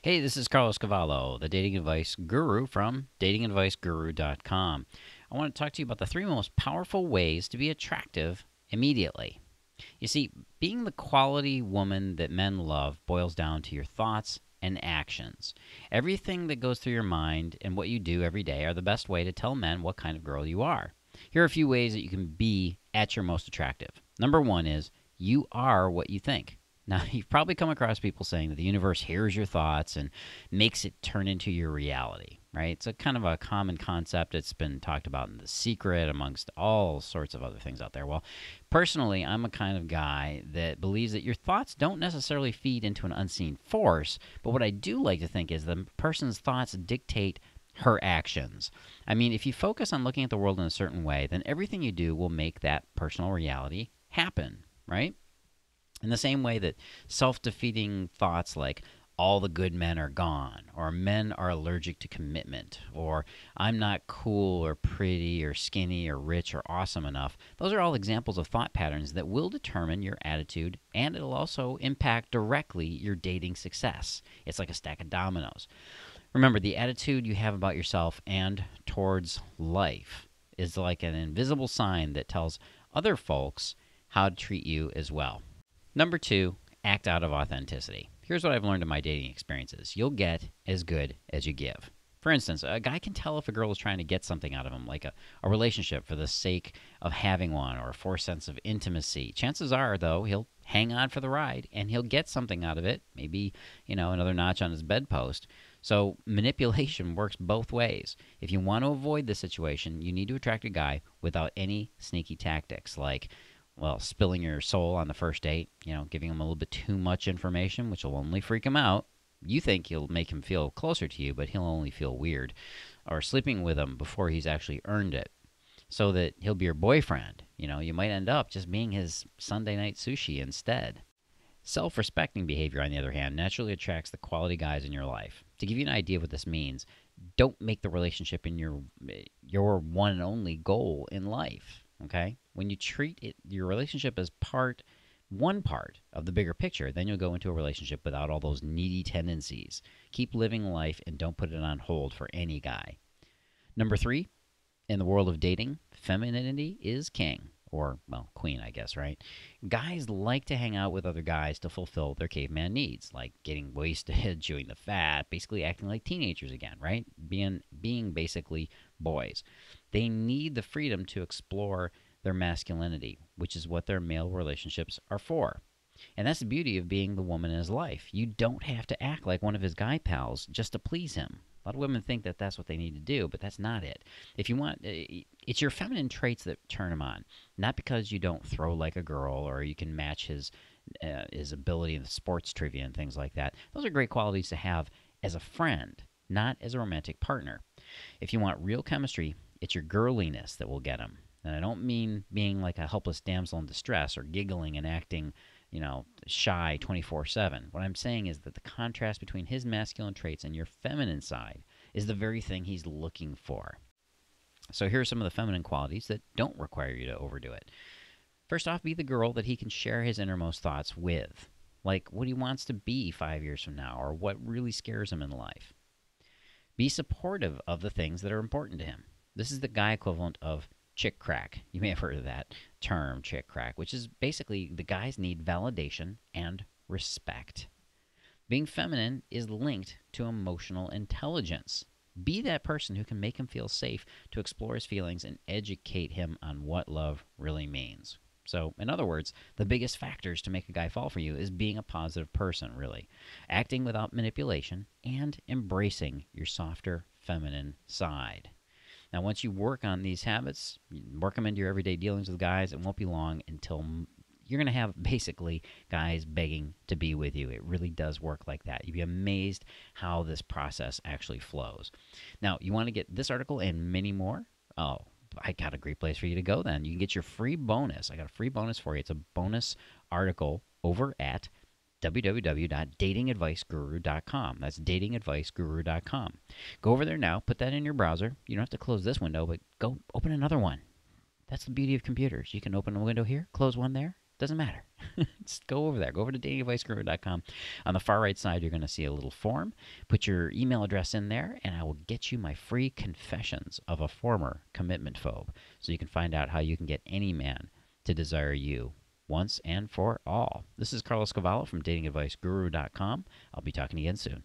Hey, this is Carlos Cavallo, the dating advice guru from datingadviceguru.com. I want to talk to you about the three most powerful ways to be attractive immediately. You see, being the quality woman that men love boils down to your thoughts and actions. Everything that goes through your mind and what you do every day are the best way to tell men what kind of girl you are. Here are a few ways that you can be at your most attractive. Number one is you are what you think. Now, you've probably come across people saying that the universe hears your thoughts and makes it turn into your reality, right? It's a kind of a common concept. It's been talked about in The Secret, amongst all sorts of other things out there. Well, personally, I'm a kind of guy that believes that your thoughts don't necessarily feed into an unseen force, but what I do like to think is the person's thoughts dictate her actions. I mean, if you focus on looking at the world in a certain way, then everything you do will make that personal reality happen, right? In the same way that self-defeating thoughts like all the good men are gone, or men are allergic to commitment, or I'm not cool or pretty or skinny or rich or awesome enough, those are all examples of thought patterns that will determine your attitude, and it'll also impact directly your dating success. It's like a stack of dominoes. Remember, the attitude you have about yourself and towards life is like an invisible sign that tells other folks how to treat you as well. Number two, act out of authenticity. Here's what I've learned in my dating experiences. You'll get as good as you give. For instance, a guy can tell if a girl is trying to get something out of him, like a relationship for the sake of having one or for a sense of intimacy. Chances are, though, he'll hang on for the ride and he'll get something out of it, maybe, another notch on his bedpost. So manipulation works both ways. If you want to avoid this situation, you need to attract a guy without any sneaky tactics like, well, spilling your soul on the first date, giving him a little bit too much information, which will only freak him out. You think you'll make him feel closer to you, but he'll only feel weird. Or sleeping with him before he's actually earned it, so that he'll be your boyfriend. You might end up just being his Sunday night sushi instead. Self-respecting behavior, on the other hand, naturally attracts the quality guys in your life. To give you an idea of what this means, don't make the relationship in your one and only goal in life. Okay? When you treat your relationship as one part of the bigger picture, then you'll go into a relationship without all those needy tendencies. Keep living life and don't put it on hold for any guy. Number three, in the world of dating, femininity is king. Or, well, queen, I guess, right? Guys like to hang out with other guys to fulfill their caveman needs, like getting wasted, chewing the fat, basically acting like teenagers again, right? Being basically boys. They need the freedom to explore their masculinity, which is what their male relationships are for. And that's the beauty of being the woman in his life. You don't have to act like one of his guy pals just to please him. A lot of women think that that's what they need to do, but that's not it. If you want, it's your feminine traits that turn him on, not because you don't throw like a girl or you can match his ability in sports trivia and things like that. Those are great qualities to have as a friend, not as a romantic partner. If you want real chemistry, it's your girliness that will get him. And I don't mean being like a helpless damsel in distress or giggling and acting shy 24/7. What I'm saying is that the contrast between his masculine traits and your feminine side is the very thing he's looking for. So here are some of the feminine qualities that don't require you to overdo it. First off, be the girl that he can share his innermost thoughts with, like what he wants to be 5 years from now or what really scares him in life. Be supportive of the things that are important to him. This is the guy equivalent of chick crack. You may have heard of that term, chick crack, which is basically the guys need validation and respect. Being feminine is linked to emotional intelligence. Be that person who can make him feel safe to explore his feelings and educate him on what love really means. So, in other words, the biggest factors to make a guy fall for you is being a positive person, really. Acting without manipulation and embracing your softer feminine side. Now, once you work on these habits, work them into your everyday dealings with guys, it won't be long until you're going to have basically guys begging to be with you. It really does work like that. You'd be amazed how this process actually flows. Now, you want to get this article and many more? Oh, I got a great place for you to go then. You can get your free bonus. I got a free bonus for you. It's a bonus article over at www.datingadviceguru.com. That's datingadviceguru.com. Go over there now. Put that in your browser. You don't have to close this window, but go open another one. That's the beauty of computers. You can open a window here, close one there, Doesn't matter. Just go over there. Go over to datingadviceguru.com. On the far right side, you're going to see a little form. Put your email address in there, and I will get you my free confessions of a former commitment phobe, so you can find out how you can get any man to desire you once and for all. This is Carlos Cavallo from datingadviceguru.com. I'll be talking again soon.